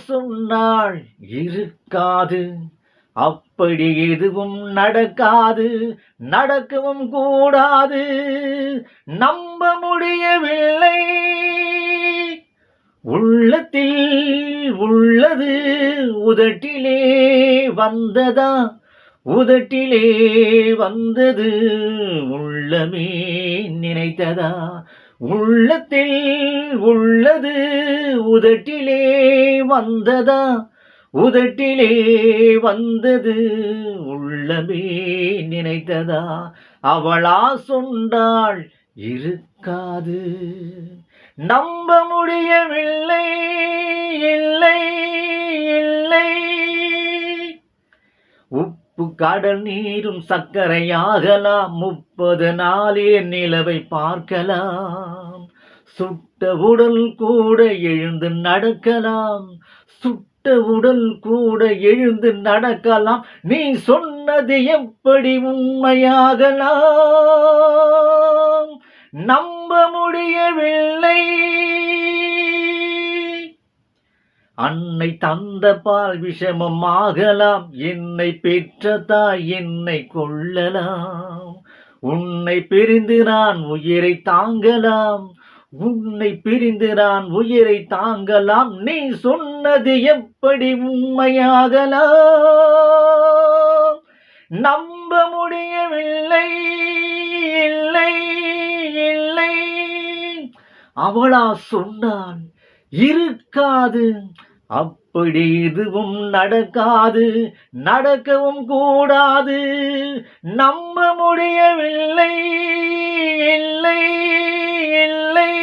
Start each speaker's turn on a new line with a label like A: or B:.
A: சொன்னால் இருக்காது, அப்படி எதுவும் நடக்காது, நடக்கவும் கூடாது, நம்ப முடியவில்லை. உள்ளத்தில் உள்ளது உதட்டிலே வந்ததா, உதட்டிலே வந்தது உள்ளமே நினைத்ததா. உள்ளத்தில் உள்ளது உதட்டிலே வந்ததா, உதட்டிலே வந்தது உள்ளமே நினைத்ததா. அவளா சொன்னாள் இருக்காது, நம்ப முடியவில்லை. இல்லை இல்லை. உப்பு கடல் நீரும் சர்க்கரையாகலாம், 30 நாளே நிலவை பார்க்கலாம். சுட்ட உடல் கூட எழுந்து நடக்கலாம், சுட்ட உடல் கூட எழுந்து நடக்கலாம். நீ சொன்னது எப்படி உண்மையாகலாம், நம்ப முடியவில்லை. அன்னை தந்த பால் விஷமம் ஆகலாம், என்னை பெற்ற தாய் என்னை கொள்ளலாம். உன்னை பிரிந்து நான் உயிரை தாங்கலாம், உன்னை பிரிந்து நான் உயிரை தாங்கலாம். நீ சொன்னது எப்படி உண்மையாகலாம், நம்ப முடியவில்லை. இல்லை இல்லை. அவளா சொன்னான் இருக்காது, அப்படி எதுவும் நடக்காது, நடக்கவும் கூடாது, நம்ப முடியவில்லை. இல்லை இல்லை.